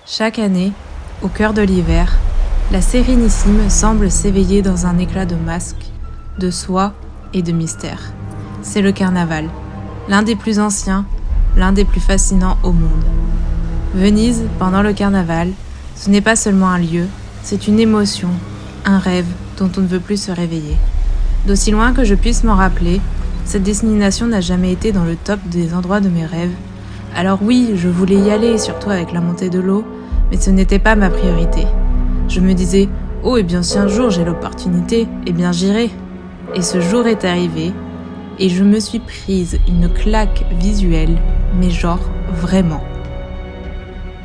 Chaque année, au cœur de l'hiver, la Sérénissime semble s'éveiller dans un éclat de masques, de soie et de mystère. C'est le carnaval, l'un des plus anciens, l'un des plus fascinants au monde. Venise, pendant le carnaval, ce n'est pas seulement un lieu, c'est une émotion, un rêve dont on ne veut plus se réveiller. D'aussi loin que je puisse m'en rappeler, cette destination n'a jamais été dans le top des endroits de mes rêves. Alors oui, je voulais y aller, surtout avec la montée de l'eau, mais ce n'était pas ma priorité. Je me disais, oh, et bien si un jour j'ai l'opportunité, eh bien j'irai. Et ce jour est arrivé, et je me suis prise une claque visuelle, mais genre vraiment.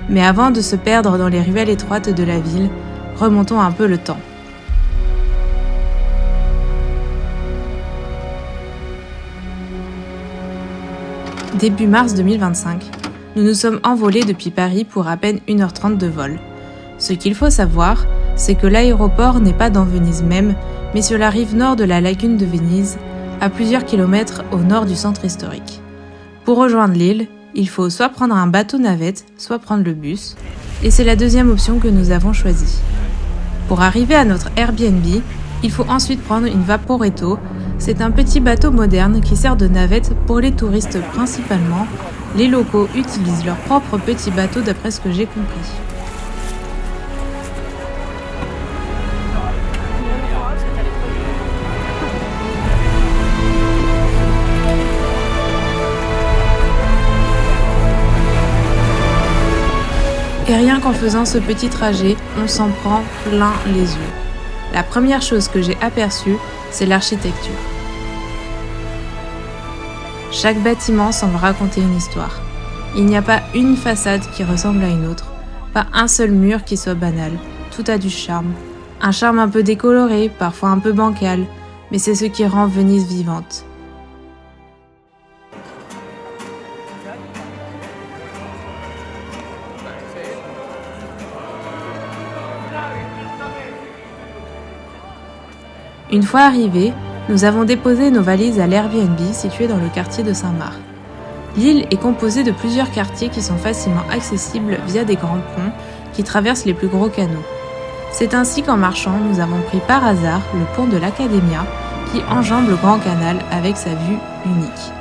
Mais avant de se perdre dans les ruelles étroites de la ville, remontons un peu le temps. Début mars 2025, nous nous sommes envolés depuis Paris pour à peine 1h30 de vol. Ce qu'il faut savoir, c'est que l'aéroport n'est pas dans Venise même, mais sur la rive nord de la lagune de Venise, à plusieurs kilomètres au nord du centre historique. Pour rejoindre l'île, il faut soit prendre un bateau-navette, soit prendre le bus, et c'est la deuxième option que nous avons choisie. Pour arriver à notre Airbnb, il faut ensuite prendre une Vaporetto. C'est un petit bateau moderne qui sert de navette pour les touristes principalement. Les locaux utilisent leur propre petit bateau d'après ce que j'ai compris. Et rien qu'en faisant ce petit trajet, on s'en prend plein les yeux. La première chose que j'ai aperçue, c'est l'architecture. Chaque bâtiment semble raconter une histoire. Il n'y a pas une façade qui ressemble à une autre, pas un seul mur qui soit banal. Tout a du charme. Un charme un peu décoloré, parfois un peu bancal, mais c'est ce qui rend Venise vivante. Une fois arrivés, nous avons déposé nos valises à l'Airbnb situé dans le quartier de Saint-Marc. L'île est composée de plusieurs quartiers qui sont facilement accessibles via des grands ponts qui traversent les plus gros canaux. C'est ainsi qu'en marchant, nous avons pris par hasard le pont de l'Academia qui enjambe le Grand Canal avec sa vue unique.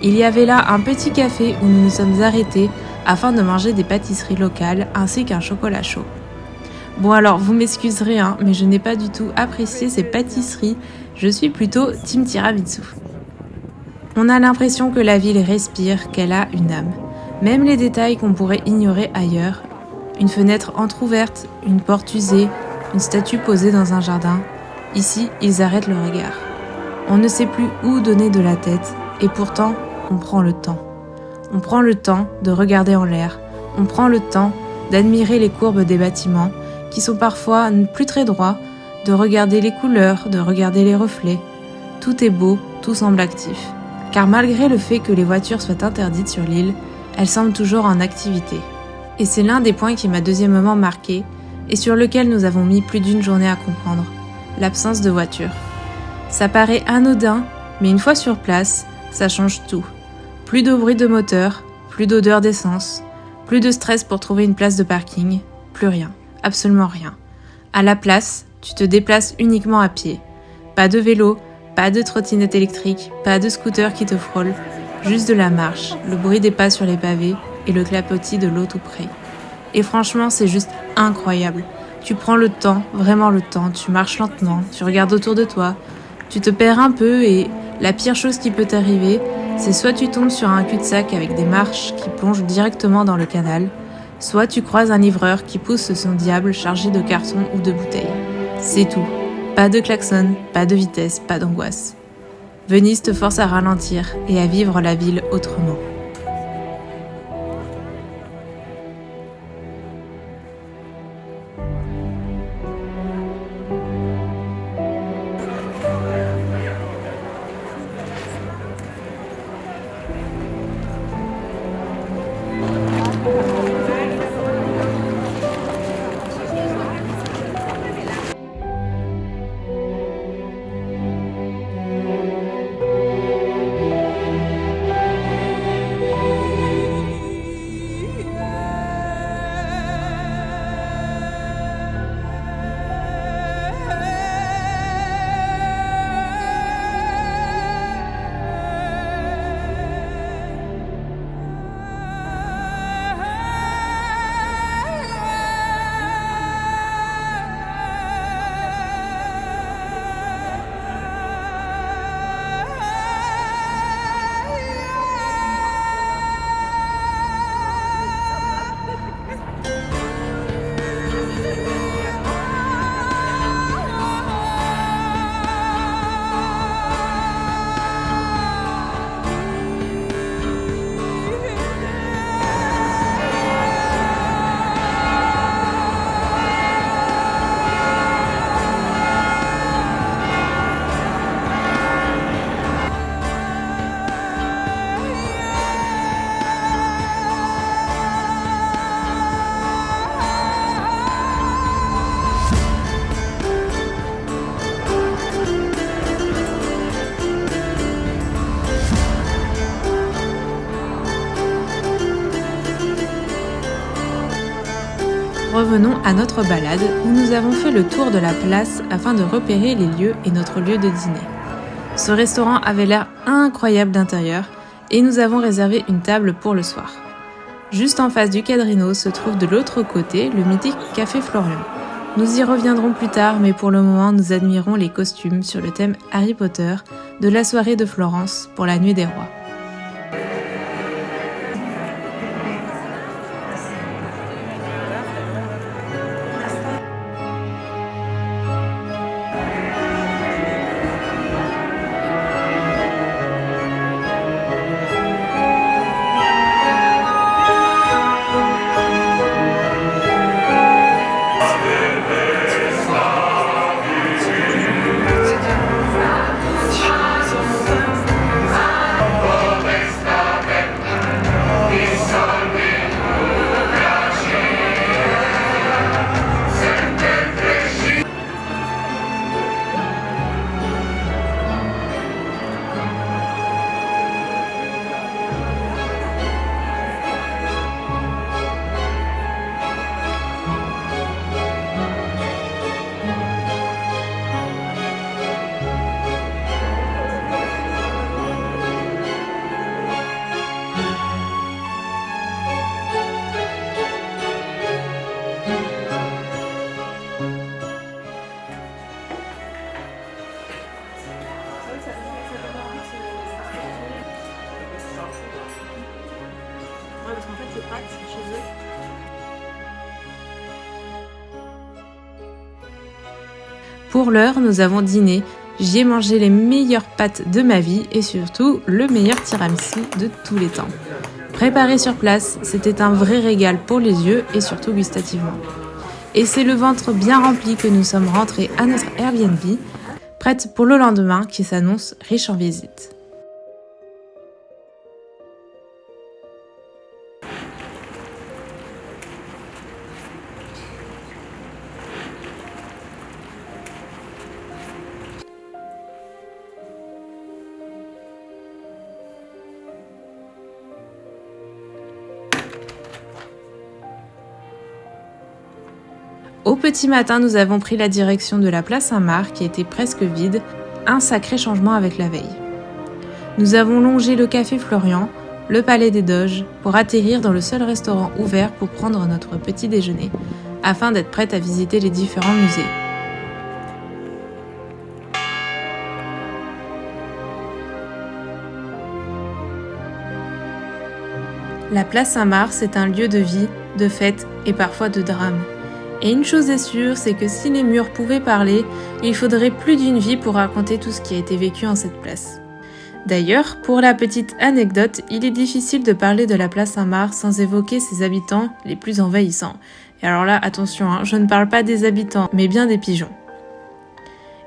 Il y avait là un petit café où nous nous sommes arrêtés afin de manger des pâtisseries locales ainsi qu'un chocolat chaud. Bon alors, vous m'excuserez, mais je n'ai pas du tout apprécié ces pâtisseries, je suis plutôt team tiramisu. On a l'impression que la ville respire, qu'elle a une âme. Même les détails qu'on pourrait ignorer ailleurs, une fenêtre entr'ouverte, une porte usée, une statue posée dans un jardin, ici ils arrêtent le regard. On ne sait plus où donner de la tête, et pourtant on prend le temps. On prend le temps de regarder en l'air, on prend le temps d'admirer les courbes des bâtiments, qui sont parfois plus très droits, de regarder les couleurs, de regarder les reflets. Tout est beau, tout semble actif. Car malgré le fait que les voitures soient interdites sur l'île, elles semblent toujours en activité. Et c'est l'un des points qui m'a deuxièmement marqué, et sur lequel nous avons mis plus d'une journée à comprendre, l'absence de voitures. Ça paraît anodin, mais une fois sur place, ça change tout. Plus de bruit de moteur, plus d'odeur d'essence, plus de stress pour trouver une place de parking, plus rien, absolument rien. À la place, tu te déplaces uniquement à pied. Pas de vélo, pas de trottinette électrique, pas de scooter qui te frôle, juste de la marche, le bruit des pas sur les pavés et le clapotis de l'eau tout près. Et franchement, c'est juste incroyable. Tu prends le temps, vraiment le temps, tu marches lentement, tu regardes autour de toi, tu te perds un peu et la pire chose qui peut t'arriver, c'est soit tu tombes sur un cul-de-sac avec des marches qui plongent directement dans le canal, soit tu croises un livreur qui pousse son diable chargé de cartons ou de bouteilles. C'est tout. Pas de klaxon, pas de vitesse, pas d'angoisse. Venise te force à ralentir et à vivre la ville autrement. revenons à notre balade où nous avons fait le tour de la place afin de repérer les lieux et notre lieu de dîner. Ce restaurant avait l'air incroyable d'intérieur et nous avons réservé une table pour le soir. Juste en face du Cadrino se trouve de l'autre côté le mythique Café Florian. Nous y reviendrons plus tard, mais pour le moment nous admirons les costumes sur le thème Harry Potter de la soirée de Florence pour la Nuit des Rois. Pour l'heure, nous avons dîné, j'y ai mangé les meilleures pâtes de ma vie et surtout le meilleur tiramisu de tous les temps. Préparé sur place, c'était un vrai régal pour les yeux et surtout gustativement. Et c'est le ventre bien rempli que nous sommes rentrés à notre Airbnb, prêtes pour le lendemain qui s'annonce riche en visites. Au petit matin, nous avons pris la direction de la place Saint-Marc qui était presque vide, un sacré changement avec la veille. Nous avons longé le Café Florian, le Palais des Doges, pour atterrir dans le seul restaurant ouvert pour prendre notre petit déjeuner, afin d'être prête à visiter les différents musées. La place Saint-Marc est un lieu de vie, de fête et parfois de drame. Et une chose est sûre, c'est que si les murs pouvaient parler, il faudrait plus d'une vie pour raconter tout ce qui a été vécu en cette place. D'ailleurs, pour la petite anecdote, il est difficile de parler de la place Saint-Marc sans évoquer ses habitants les plus envahissants. Et alors là, attention, je ne parle pas des habitants, mais bien des pigeons.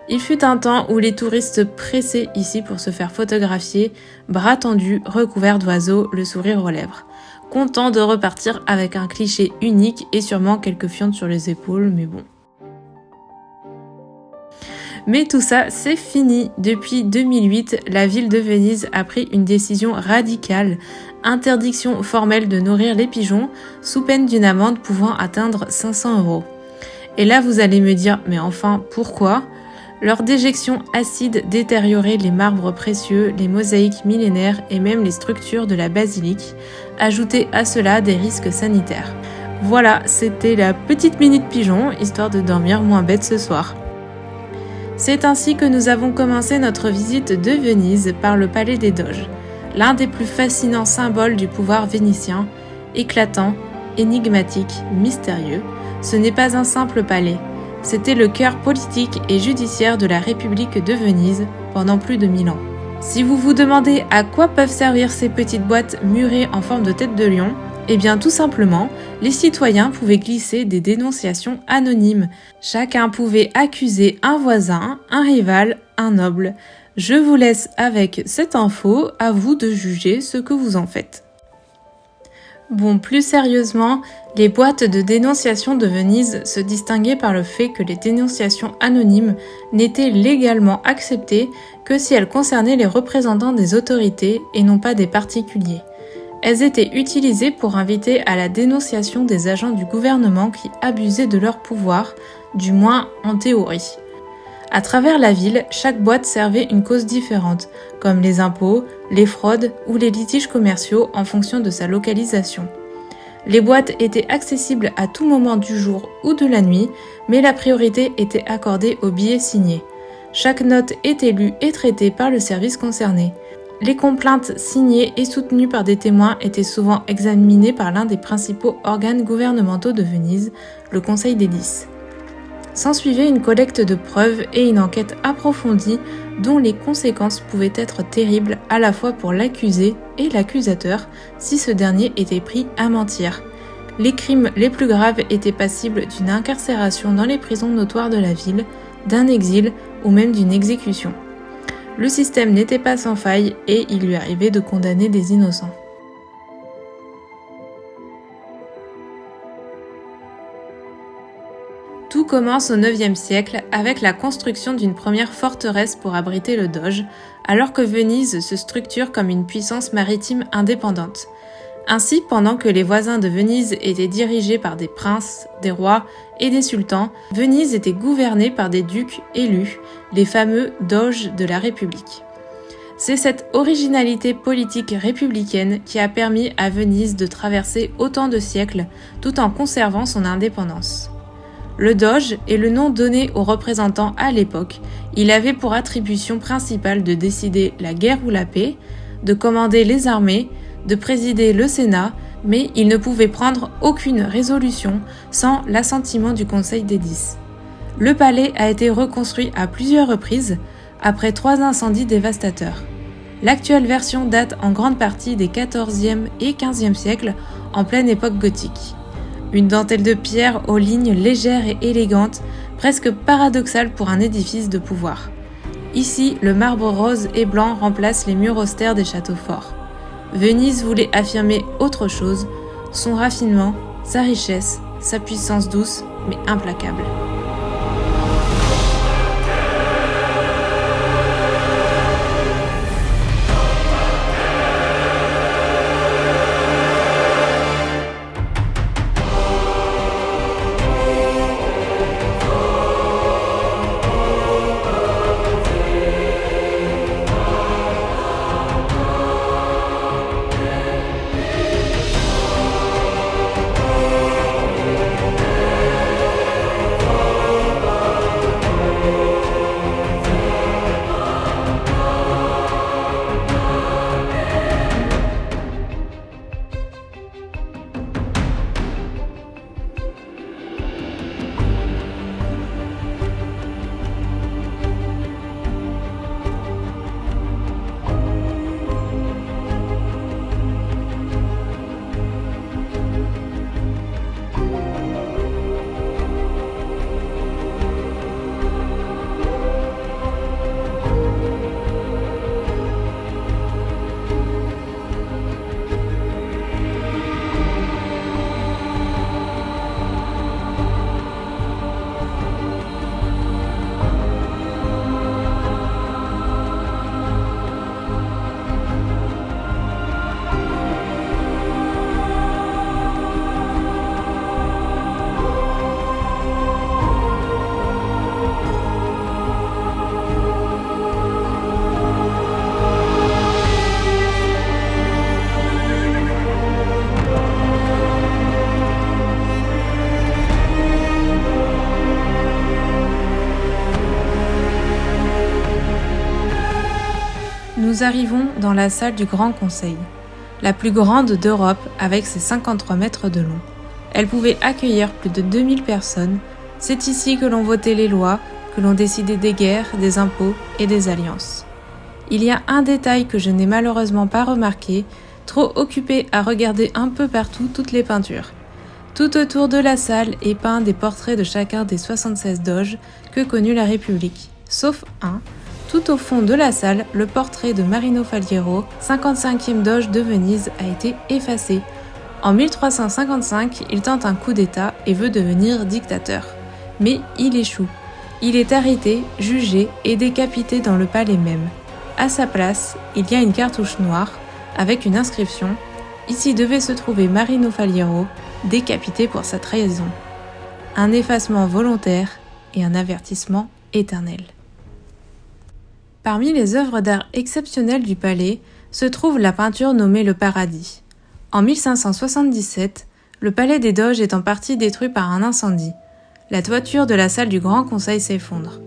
Il fut un temps où les touristes pressaient ici pour se faire photographier, bras tendus, recouverts d'oiseaux, le sourire aux lèvres. Content de repartir avec un cliché unique et sûrement quelques fientes sur les épaules, mais bon. Mais tout ça, c'est fini. Depuis 2008, la ville de Venise a pris une décision radicale, interdiction formelle de nourrir les pigeons, sous peine d'une amende pouvant atteindre 500 €. Et là, vous allez me dire, mais enfin, pourquoi ? Leur déjection acide détériorait les marbres précieux, les mosaïques millénaires et même les structures de la basilique, ajoutez à cela des risques sanitaires. Voilà, c'était la petite minute pigeon, histoire de dormir moins bête ce soir. C'est ainsi que nous avons commencé notre visite de Venise par le Palais des Doges, l'un des plus fascinants symboles du pouvoir vénitien, éclatant, énigmatique, mystérieux. Ce n'est pas un simple palais. C'était le cœur politique et judiciaire de la République de Venise pendant plus de 1000 ans. Si vous vous demandez à quoi peuvent servir ces petites boîtes murées en forme de tête de lion, eh bien tout simplement, les citoyens pouvaient glisser des dénonciations anonymes. Chacun pouvait accuser un voisin, un rival, un noble. Je vous laisse avec cette info, à vous de juger ce que vous en faites. Bon, plus sérieusement, les boîtes de dénonciation de Venise se distinguaient par le fait que les dénonciations anonymes n'étaient légalement acceptées que si elles concernaient les représentants des autorités et non pas des particuliers. Elles étaient utilisées pour inviter à la dénonciation des agents du gouvernement qui abusaient de leur pouvoir, du moins en théorie. À travers la ville, chaque boîte servait une cause différente, comme les impôts, les fraudes ou les litiges commerciaux en fonction de sa localisation. Les boîtes étaient accessibles à tout moment du jour ou de la nuit, mais la priorité était accordée aux billets signés. Chaque note était lue et traitée par le service concerné. Les complaintes signées et soutenues par des témoins étaient souvent examinées par l'un des principaux organes gouvernementaux de Venise, le Conseil des 10. S'ensuivait une collecte de preuves et une enquête approfondie dont les conséquences pouvaient être terribles à la fois pour l'accusé et l'accusateur si ce dernier était pris à mentir. Les crimes les plus graves étaient passibles d'une incarcération dans les prisons notoires de la ville, d'un exil ou même d'une exécution. Le système n'était pas sans faille et il lui arrivait de condamner des innocents. Tout commence au IXe siècle avec la construction d'une première forteresse pour abriter le doge, alors que Venise se structure comme une puissance maritime indépendante. Ainsi, pendant que les voisins de Venise étaient dirigés par des princes, des rois et des sultans, Venise était gouvernée par des ducs élus, les fameux doges de la République. C'est cette originalité politique républicaine qui a permis à Venise de traverser autant de siècles tout en conservant son indépendance. Le doge est le nom donné aux représentants à l'époque. Il avait pour attribution principale de décider la guerre ou la paix, de commander les armées, de présider le Sénat, mais il ne pouvait prendre aucune résolution sans l'assentiment du Conseil des 10. Le palais a été reconstruit à plusieurs reprises, après 3 incendies dévastateurs. L'actuelle version date en grande partie des XIVe et XVe siècles, en pleine époque gothique. Une dentelle de pierre aux lignes légères et élégantes, presque paradoxale pour un édifice de pouvoir. Ici, le marbre rose et blanc remplace les murs austères des châteaux forts. Venise voulait affirmer autre chose, son raffinement, sa richesse, sa puissance douce mais implacable. Nous arrivons dans la salle du Grand Conseil, la plus grande d'Europe avec ses 53 mètres de long. Elle pouvait accueillir plus de 2000 personnes. C'est ici que l'on votait les lois, que l'on décidait des guerres, des impôts et des alliances. Il y a un détail que je n'ai malheureusement pas remarqué, trop occupé à regarder un peu partout toutes les peintures. Tout autour de la salle est peint des portraits de chacun des 76 doges que connut la République, sauf un. Tout au fond de la salle, le portrait de Marino Faliero, 55e doge de Venise, a été effacé. En 1355, il tente un coup d'État et veut devenir dictateur. Mais il échoue. Il est arrêté, jugé et décapité dans le palais même. À sa place, il y a une cartouche noire avec une inscription « Ici devait se trouver Marino Faliero, décapité pour sa trahison. Un effacement volontaire et un avertissement éternel. Parmi les œuvres d'art exceptionnelles du palais se trouve la peinture nommée le Paradis. En 1577, le palais des Doges est en partie détruit par un incendie. La toiture de la salle du Grand Conseil s'effondre.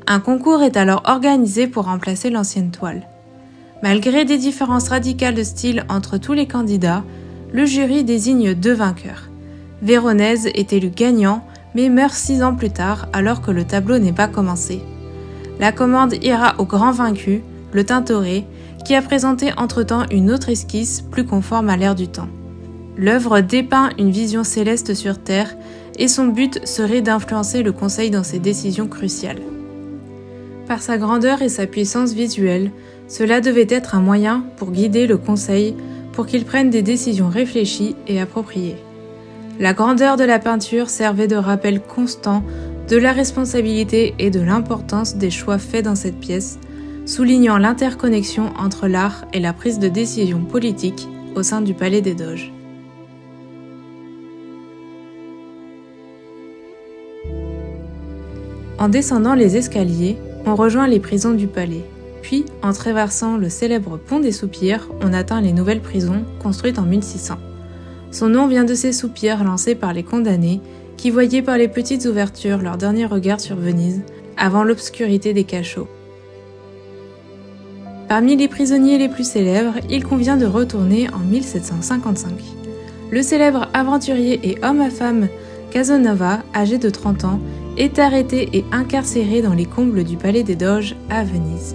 Un concours est alors organisé pour remplacer l'ancienne toile. Malgré des différences radicales de style entre tous les candidats, le jury désigne 2 vainqueurs. Véronèse est élu gagnant, mais meurt 6 ans plus tard alors que le tableau n'est pas commencé. La commande ira au grand vaincu, le Tintoret, qui a présenté entre-temps une autre esquisse plus conforme à l'ère du temps. L'œuvre dépeint une vision céleste sur Terre et son but serait d'influencer le Conseil dans ses décisions cruciales. Par sa grandeur et sa puissance visuelle, cela devait être un moyen pour guider le Conseil pour qu'il prenne des décisions réfléchies et appropriées. La grandeur de la peinture servait de rappel constant de la responsabilité et de l'importance des choix faits dans cette pièce, soulignant l'interconnexion entre l'art et la prise de décision politique au sein du Palais des Doges. En descendant les escaliers, on rejoint les prisons du palais. Puis, en traversant le célèbre pont des Soupirs, on atteint les nouvelles prisons, construites en 1600. Son nom vient de ces soupirs lancés par les condamnés, qui voyaient par les petites ouvertures leur dernier regard sur Venise, avant l'obscurité des cachots. Parmi les prisonniers les plus célèbres, il convient de retourner en 1755. Le célèbre aventurier et homme à femme Casanova, âgé de 30 ans, est arrêté et incarcéré dans les combles du Palais des Doges à Venise.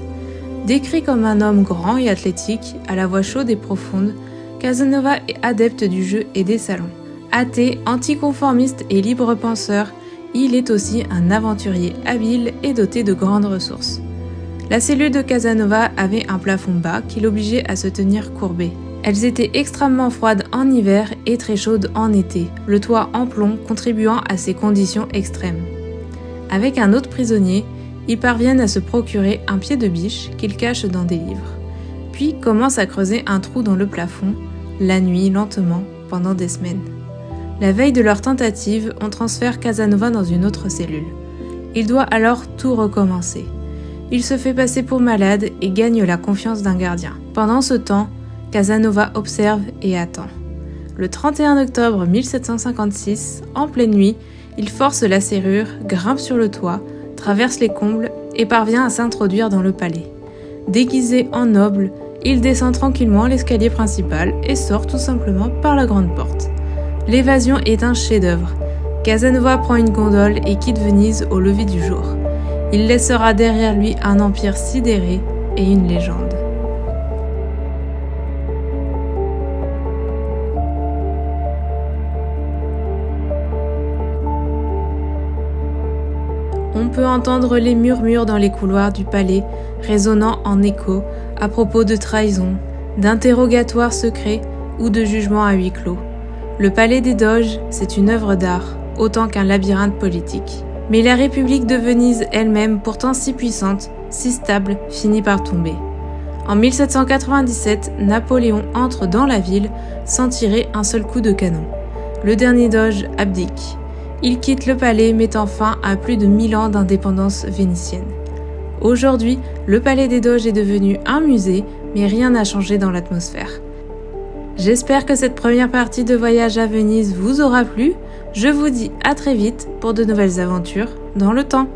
Décrit comme un homme grand et athlétique, à la voix chaude et profonde, Casanova est adepte du jeu et des salons. Athée, anticonformiste et libre penseur, il est aussi un aventurier habile et doté de grandes ressources. La cellule de Casanova avait un plafond bas qui l'obligeait à se tenir courbé. Elles étaient extrêmement froides en hiver et très chaudes en été, le toit en plomb contribuant à ces conditions extrêmes. Avec un autre prisonnier, ils parviennent à se procurer un pied de biche qu'ils cachent dans des livres. Puis commencent à creuser un trou dans le plafond, la nuit lentement, pendant des semaines. La veille de leur tentative, on transfère Casanova dans une autre cellule. Il doit alors tout recommencer. Il se fait passer pour malade et gagne la confiance d'un gardien. Pendant ce temps, Casanova observe et attend. Le 31 octobre 1756, en pleine nuit, il force la serrure, grimpe sur le toit, traverse les combles et parvient à s'introduire dans le palais. Déguisé en noble, il descend tranquillement l'escalier principal et sort tout simplement par la grande porte. L'évasion est un chef-d'œuvre. Casanova prend une gondole et quitte Venise au lever du jour. Il laissera derrière lui un empire sidéré et une légende. On peut entendre les murmures dans les couloirs du palais résonnant en écho à propos de trahison, d'interrogatoires secrets ou de jugements à huis clos. Le Palais des Doges, c'est une œuvre d'art, autant qu'un labyrinthe politique. Mais la République de Venise elle-même, pourtant si puissante, si stable, finit par tomber. En 1797, Napoléon entre dans la ville sans tirer un seul coup de canon. Le dernier doge abdique. Il quitte le palais, mettant fin à plus de 1000 ans d'indépendance vénitienne. Aujourd'hui, le Palais des Doges est devenu un musée, mais rien n'a changé dans l'atmosphère. J'espère que cette première partie de voyage à Venise vous aura plu. Je vous dis à très vite pour de nouvelles aventures dans le temps.